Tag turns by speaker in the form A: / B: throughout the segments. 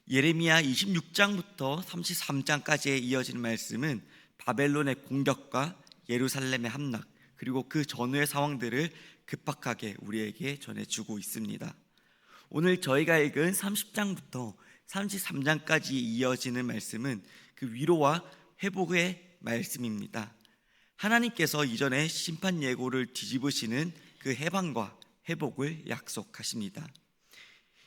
A: 예레미야 26장부터 33장까지에 이어지는 말씀은 바벨론의 공격과 예루살렘의 함락, 그리고 그 전후의 상황들을 급박하게 우리에게 전해주고 있습니다. 오늘 저희가 읽은 30장부터 33장까지 이어지는 말씀은 그 위로와 회복의 말씀입니다. 하나님께서 이전에 심판 예고를 뒤집으시는 그 해방과 회복을 약속하십니다.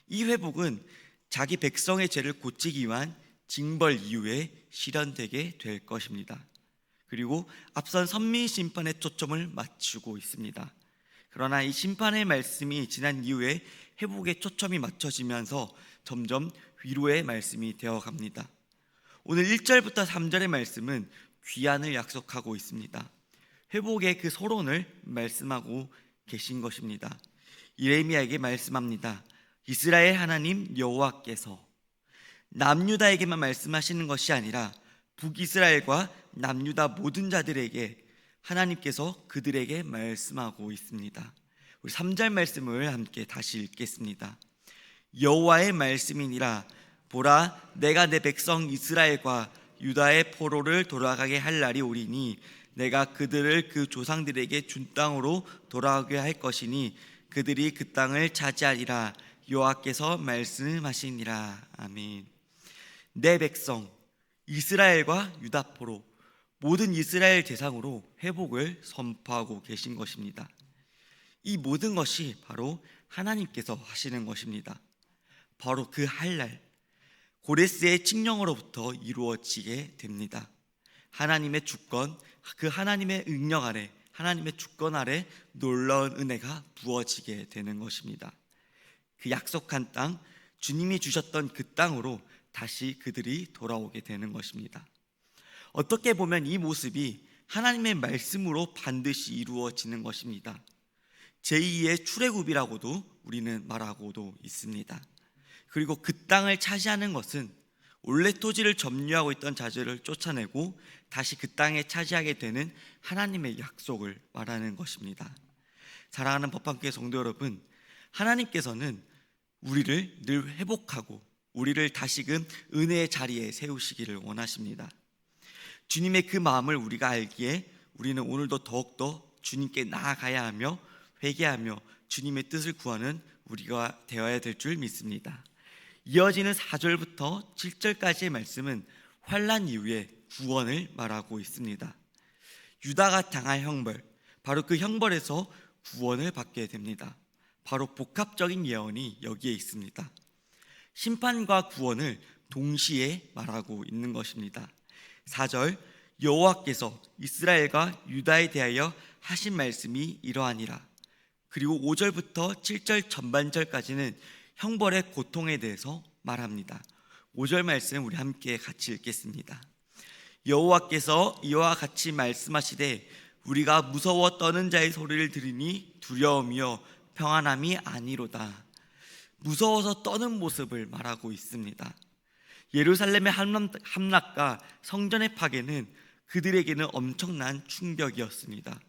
A: 이 회복은 자기 백성의 죄를 고치기 위한 징벌 이후에 실현되게 될 것입니다. 그리고 앞선 선민 심판의 초점을 맞추고 있습니다. 그러나 이 심판의 말씀이 지난 이후에 회복의 초점이 맞춰지면서 점점 위로의 말씀이 되어갑니다. 오늘 1절부터 3절의 말씀은 귀환을 약속하고 있습니다. 회복의 그 서론을 말씀하고 계신 것입니다. 예레미야에게 말씀합니다. 이스라엘 하나님 여호와께서, 남유다에게만 말씀하시는 것이 아니라 북이스라엘과 남유다 모든 자들에게 하나님께서 그들에게 말씀하고 있습니다. 우리 3절 말씀을 함께 다시 읽겠습니다. 여호와의 말씀이니라. 보라, 내가 내 백성 이스라엘과 유다의 포로를 돌아가게 할 날이 오리니 내가 그들을 그 조상들에게 준 땅으로 돌아오게 할 것이니 그들이 그 땅을 차지하리라. 여호와께서 말씀하시니라. 아멘. 내 백성 이스라엘과 유다 포로, 모든 이스라엘 대상으로 회복을 선포하고 계신 것입니다. 이 모든 것이 바로 하나님께서 하시는 것입니다. 바로 그 할날 고레스의 칙령으로부터 이루어지게 됩니다. 하나님의 주권, 그 하나님의 능력 아래, 하나님의 주권 아래 놀라운 은혜가 부어지게 되는 것입니다. 그 약속한 땅, 주님이 주셨던 그 땅으로 다시 그들이 돌아오게 되는 것입니다. 어떻게 보면 이 모습이 하나님의 말씀으로 반드시 이루어지는 것입니다. 제2의 출애굽이라고도 우리는 말하고도 있습니다. 그리고 그 땅을 차지하는 것은 원래 토지를 점유하고 있던 자들을 쫓아내고 다시 그 땅에 차지하게 되는 하나님의 약속을 말하는 것입니다. 사랑하는 법한교회 성도 여러분, 하나님께서는 우리를 늘 회복하고 우리를 다시금 은혜의 자리에 세우시기를 원하십니다. 주님의 그 마음을 우리가 알기에 우리는 오늘도 더욱더 주님께 나아가야 하며 회개하며 주님의 뜻을 구하는 우리가 되어야 될 줄 믿습니다. 이어지는 4절부터 7절까지의 말씀은 환난 이후에 구원을 말하고 있습니다. 유다가 당할 형벌, 바로 그 형벌에서 구원을 받게 됩니다. 바로 복합적인 예언이 여기에 있습니다. 심판과 구원을 동시에 말하고 있는 것입니다. 4절, 여호와께서 이스라엘과 유다에 대하여 하신 말씀이 이러하니라. 그리고 5절부터 7절 전반절까지는 형벌의 고통에 대해서 말합니다. 5절 말씀 우리 함께 같이 읽겠습니다. 여호와께서 이와 같이 말씀하시되 우리가 무서워 떠는 자의 소리를 들으니 두려움이요 평안함이 아니로다. 무서워서 떠는 모습을 말하고 있습니다. 예루살렘의 함락과 성전의 파괴는 그들에게는 엄청난 충격이었습니다.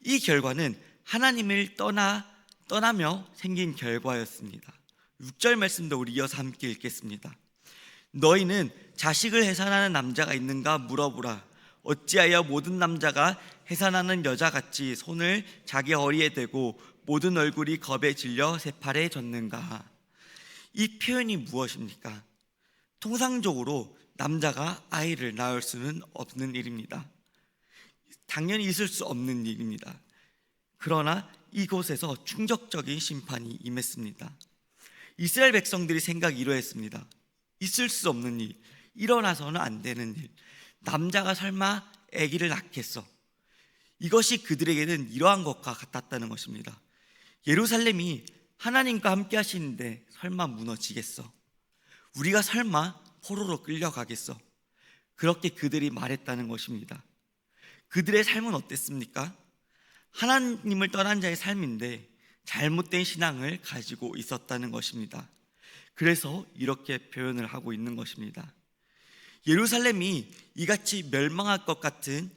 A: 이 결과는 하나님을 떠나며 생긴 결과였습니다. 6절 말씀도 우리 이어서 함께 읽겠습니다. 너희는 자식을 해산하는 남자가 있는가 물어보라. 어찌하여 모든 남자가 해산하는 여자같이 손을 자기 허리에 대고 모든 얼굴이 겁에 질려 새팔에 젖는가. 이 표현이 무엇입니까? 통상적으로 남자가 아이를 낳을 수는 없는 일입니다. 당연히 있을 수 없는 일입니다. 그러나 이곳에서 충격적인 심판이 임했습니다. 이스라엘 백성들이 생각이 이러했습니다. 있을 수 없는 일, 일어나서는 안 되는 일, 남자가 설마 아기를 낳겠어. 이것이 그들에게는 이러한 것과 같았다는 것입니다. 예루살렘이 하나님과 함께 하시는데 설마 무너지겠어? 우리가 설마 포로로 끌려가겠어? 그렇게 그들이 말했다는 것입니다. 그들의 삶은 어땠습니까? 하나님을 떠난 자의 삶인데 잘못된 신앙을 가지고 있었다는 것입니다. 그래서 이렇게 표현을 하고 있는 것입니다. 예루살렘이 이같이 멸망할 것 같은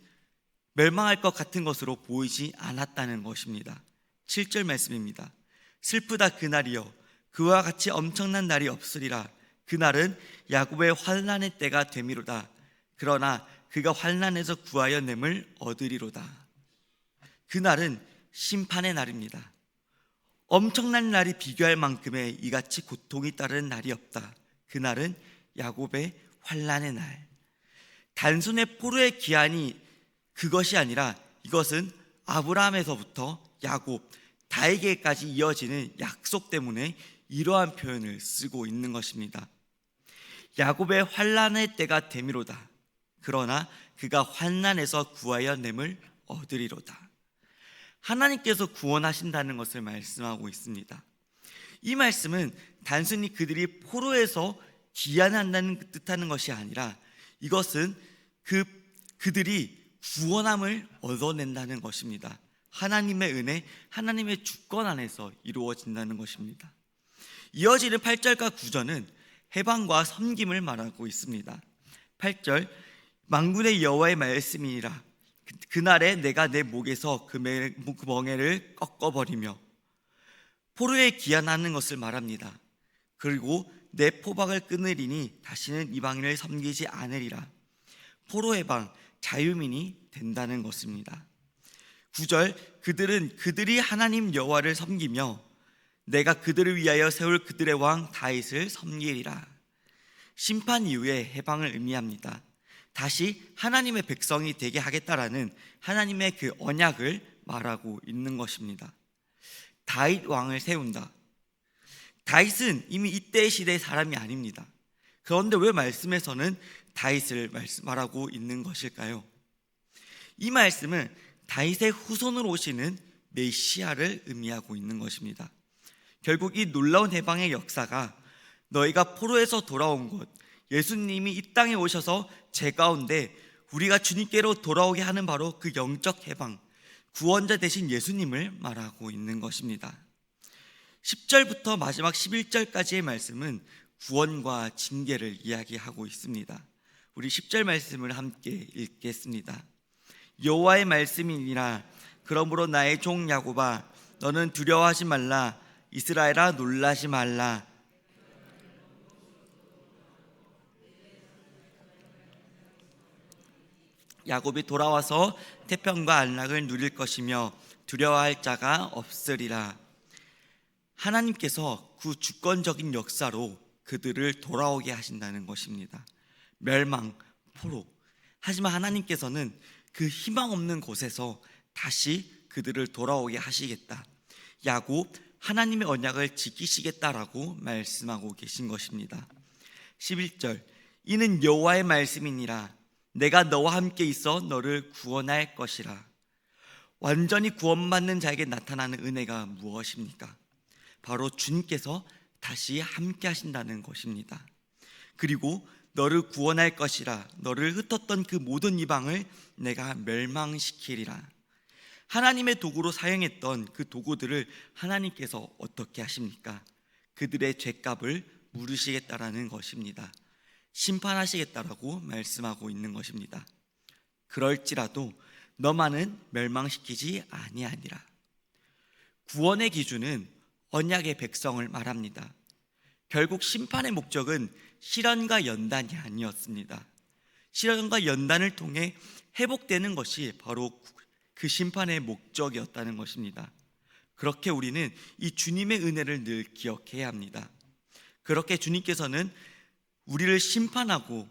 A: 것으로 보이지 않았다는 것입니다. 7절 말씀입니다. 슬프다 그날이여, 그와 같이 엄청난 날이 없으리라. 그날은 야곱의 환난의 때가 되미로다. 그러나 그가 환난에서 구하여 냄을 얻으리로다. 그날은 심판의 날입니다. 엄청난 날이 비교할 만큼의 이같이 고통이 따르는 날이 없다. 그날은 야곱의 환난의 날. 단순히 포로의 기한이 그것이 아니라 이것은 아브라함에서부터 야곱, 다에게까지 이어지는 약속 때문에 이러한 표현을 쓰고 있는 것입니다. 야곱의 환난의 때가 되미로다. 그러나 그가 환난에서 구하여 냄을 얻으리로다. 하나님께서 구원하신다는 것을 말씀하고 있습니다. 이 말씀은 단순히 그들이 포로에서 귀환한다는 뜻하는 것이 아니라 이것은 그들이 구원함을 얻어낸다는 것입니다. 하나님의 은혜, 하나님의 주권 안에서 이루어진다는 것입니다. 이어지는 8절과 9절은 해방과 섬김을 말하고 있습니다. 8절, 만군의 여호와의 말씀이니라. 그날에 내가 내 목에서 그 멍에를 꺾어버리며, 포로에 귀환하는 것을 말합니다. 그리고 내 포박을 끊으리니 다시는 이방인을 섬기지 않으리라. 포로 해방, 자유민이 된다는 것입니다. 9절, 그들이 하나님 여호와를 섬기며 내가 그들을 위하여 세울 그들의 왕 다윗을 섬기리라. 심판 이후의 해방을 의미합니다. 다시 하나님의 백성이 되게 하겠다라는 하나님의 그 언약을 말하고 있는 것입니다. 다윗 왕을 세운다. 다윗은 이미 이때의 시대의 사람이 아닙니다. 그런데 왜 말씀에서는 다윗을 말하고 있는 것일까요? 이 말씀은 다윗의 후손으로 오시는 메시아를 의미하고 있는 것입니다. 결국 이 놀라운 해방의 역사가 너희가 포로에서 돌아온 것, 예수님이 이 땅에 오셔서 제 가운데 우리가 주님께로 돌아오게 하는 바로 그 영적 해방, 구원자 되신 예수님을 말하고 있는 것입니다. 10절부터 마지막 11절까지의 말씀은 구원과 징계를 이야기하고 있습니다. 우리 10절 말씀을 함께 읽겠습니다. 여호와의 말씀이니라. 그러므로 나의 종 야곱아, 너는 두려워하지 말라. 이스라엘아, 놀라지 말라. 야곱이 돌아와서 태평과 안락을 누릴 것이며 두려워할 자가 없으리라. 하나님께서 그 주권적인 역사로 그들을 돌아오게 하신다는 것입니다. 멸망, 포로. 하지만 하나님께서는 그 희망 없는 곳에서 다시 그들을 돌아오게 하시겠다. 야곱, 하나님의 언약을 지키시겠다라고 말씀하고 계신 것입니다. 11절, 이는 여호와의 말씀이니라. 내가 너와 함께 있어 너를 구원할 것이라. 완전히 구원받는 자에게 나타나는 은혜가 무엇입니까? 바로 주님께서 다시 함께 하신다는 것입니다. 그리고 너를 구원할 것이라. 너를 흩었던 그 모든 이방을 내가 멸망시키리라. 하나님의 도구로 사용했던 그 도구들을 하나님께서 어떻게 하십니까? 그들의 죄값을 물으시겠다라는 것입니다. 심판하시겠다라고 말씀하고 있는 것입니다. 그럴지라도 너만은 멸망시키지 아니하니라. 구원의 기준은 언약의 백성을 말합니다. 결국 심판의 목적은 실현과 연단이 아니었습니다. 실현과 연단을 통해 회복되는 것이 바로 그 심판의 목적이었다는 것입니다. 그렇게 우리는 이 주님의 은혜를 늘 기억해야 합니다. 그렇게 주님께서는 우리를 심판하고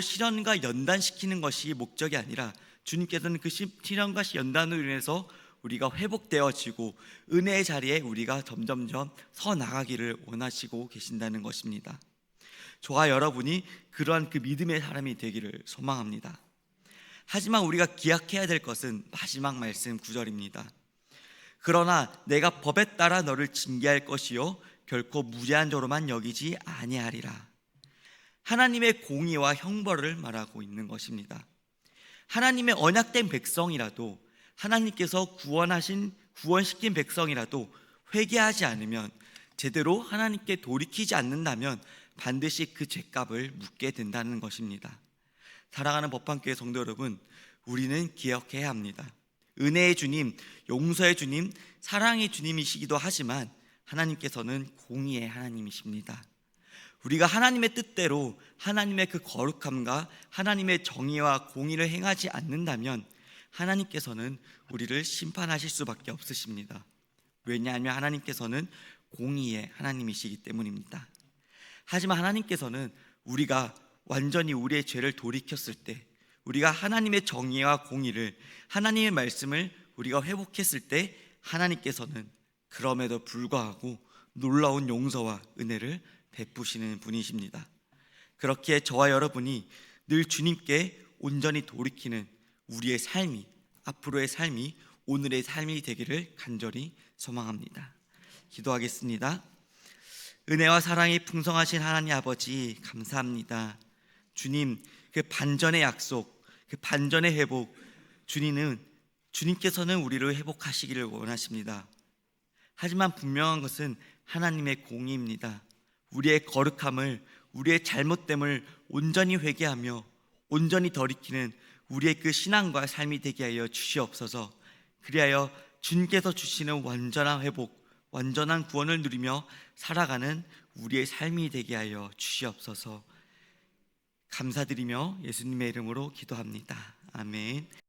A: 실현과 연단시키는 것이 목적이 아니라 주님께서는 그 실현과 연단으로 인해서 우리가 회복되어지고 은혜의 자리에 우리가 점점점 서 나가기를 원하시고 계신다는 것입니다. 저와 여러분이 그러한 그 믿음의 사람이 되기를 소망합니다. 하지만 우리가 기억해야 될 것은 마지막 말씀 9절입니다. 그러나 내가 법에 따라 너를 징계할 것이요 결코 무죄한 자로만 여기지 아니하리라. 하나님의 공의와 형벌을 말하고 있는 것입니다. 하나님의 언약된 백성이라도, 하나님께서 구원시킨 백성이라도 회개하지 않으면, 제대로 하나님께 돌이키지 않는다면 반드시 그 죄값을 묻게 된다는 것입니다. 사랑하는 법방교회 성도 여러분, 우리는 기억해야 합니다. 은혜의 주님, 용서의 주님, 사랑의 주님이시기도 하지만 하나님께서는 공의의 하나님이십니다. 우리가 하나님의 뜻대로 하나님의 그 거룩함과 하나님의 정의와 공의를 행하지 않는다면 하나님께서는 우리를 심판하실 수밖에 없으십니다. 왜냐하면 하나님께서는 공의의 하나님이시기 때문입니다. 하지만 하나님께서는 우리가 완전히 우리의 죄를 돌이켰을 때, 우리가 하나님의 정의와 공의를, 하나님의 말씀을 우리가 회복했을 때 하나님께서는 그럼에도 불구하고 놀라운 용서와 은혜를 베푸시는 분이십니다. 그렇기에 저와 여러분이 늘 주님께 온전히 돌이키는 우리의 삶이, 앞으로의 삶이 오늘의 삶이 되기를 간절히 소망합니다. 기도하겠습니다. 은혜와 사랑이 풍성하신 하나님 아버지, 감사합니다. 주님, 그 반전의 약속, 그 반전의 회복, 주님께서는 우리를 회복하시기를 원하십니다. 하지만 분명한 것은 하나님의 공의입니다. 우리의 거룩함을, 우리의 잘못됨을 온전히 회개하며 온전히 돌이키는 우리의 그 신앙과 삶이 되게 하여 주시옵소서. 그리하여 주님께서 주시는 완전한 회복, 완전한 구원을 누리며 살아가는 우리의 삶이 되게 하여 주시옵소서. 감사드리며 예수님의 이름으로 기도합니다. 아멘.